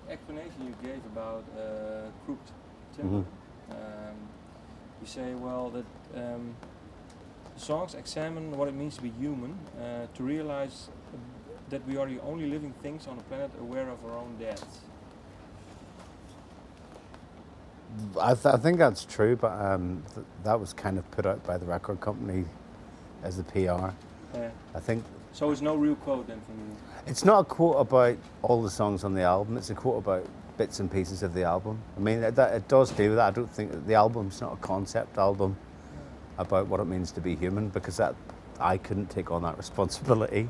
explanation you gave about crooked timber. You say, well, that songs examine what it means to be human, to realize that we are the only living things on the planet aware of our own death. I think that's true, but that was kind of put out by the record company as the PR. I think. So it's no real quote then from you? It's not a quote about all the songs on the album, it's a quote about bits and pieces of the album. I mean, it does do that. I don't think the album's not a concept album about what it means to be human, because I couldn't take on that responsibility.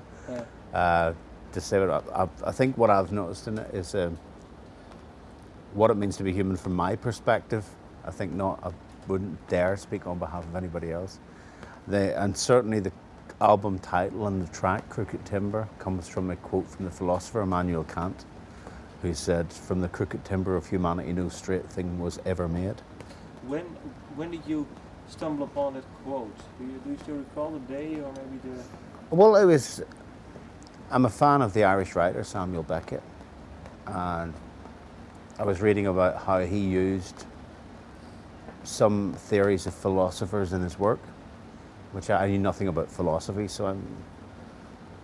To say what I think what I've noticed in it is what it means to be human from my perspective. I wouldn't dare speak on behalf of anybody else. And certainly the album title and the track Crooked Timber comes from a quote from the philosopher Immanuel Kant, who said, "From the crooked timber of humanity no straight thing was ever made." When did you stumble upon that quote? Do you still recall the day or maybe the... Well, I'm a fan of the Irish writer Samuel Beckett, and I was reading about how he used some theories of philosophers in his work, which I knew nothing about philosophy, so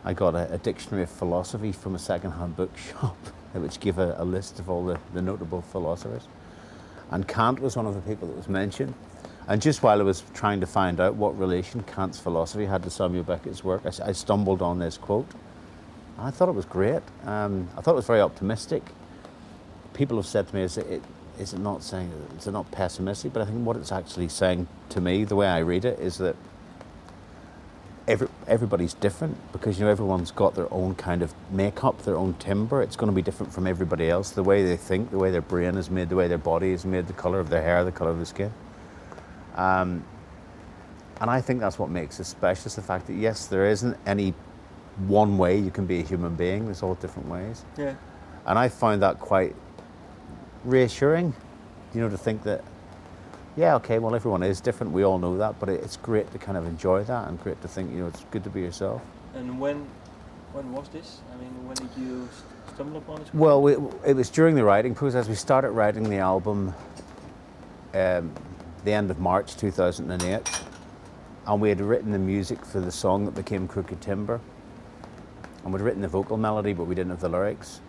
I got a dictionary of philosophy from a second-hand bookshop, which gave a list of all the notable philosophers. And Kant was one of the people that was mentioned. And just while I was trying to find out what relation Kant's philosophy had to Samuel Beckett's work, I stumbled on this quote. And I thought it was great. I thought it was very optimistic. People have said to me, is it not pessimistic? But I think what it's actually saying to me, the way I read it, is that everybody's different, because everyone's got their own kind of makeup, their own timber. It's going to be different from everybody else. The way they think, the way their brain is made, the way their body is made, the colour of their hair, the colour of their skin. And I think that's what makes us special, is the fact that yes, there isn't any one way you can be a human being. There's all different ways. Yeah. And I found that quite reassuring, to think that, yeah, okay, well, everyone is different. We all know that, but it's great to kind of enjoy that, and great to think, it's good to be yourself. And when was this? I mean, when did you stumble upon this? Well, it was during the writing process. We started writing the album the end of March 2008, and we had written the music for the song that became Crooked Timber, and we'd written the vocal melody, but we didn't have the lyrics.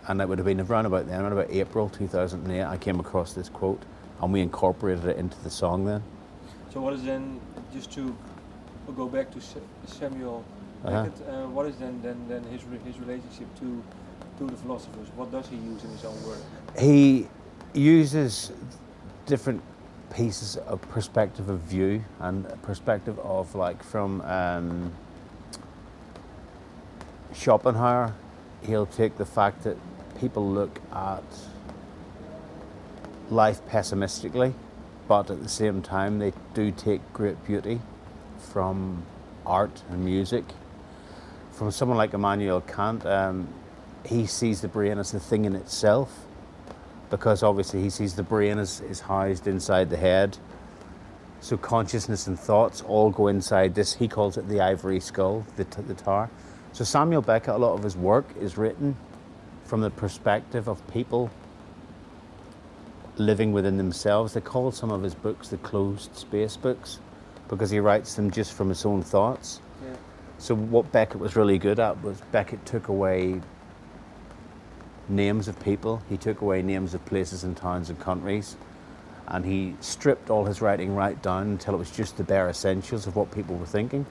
And it would have been around about April 2008, I came across this quote, and we incorporated it into the song then. So what is then, just to go back to Samuel Beckett, what is then his relationship to the philosophers? What does he use in his own work? He uses different pieces of perspective of view, and perspective of, from Schopenhauer, he'll take the fact that people look at life pessimistically, but at the same time they do take great beauty from art and music. From someone like Immanuel Kant, he sees the brain as a thing in itself, because obviously he sees the brain is housed inside the head. So consciousness and thoughts all go inside this, he calls it the ivory skull, the tower. So Samuel Beckett, a lot of his work is written from the perspective of people living within themselves. They call some of his books the closed space books, because he writes them just from his own thoughts. Yeah. So what Beckett was really good at was Beckett took away names of people, he took away names of places and towns and countries, and he stripped all his writing right down until it was just the bare essentials of what people were thinking.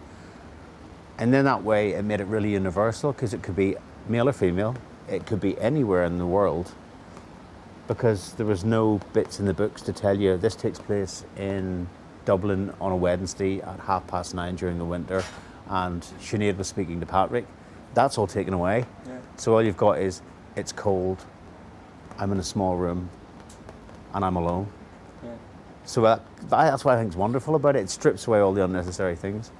And then that way it made it really universal, because it could be male or female, it could be anywhere in the world, because there was no bits in the books to tell you this takes place in Dublin on a Wednesday at 9:30 during the winter, and Sinead was speaking to Patrick. That's all taken away. Yeah. So all you've got is, it's cold, I'm in a small room, and I'm alone. Yeah. So that's what I think is wonderful about it. It strips away all the unnecessary things.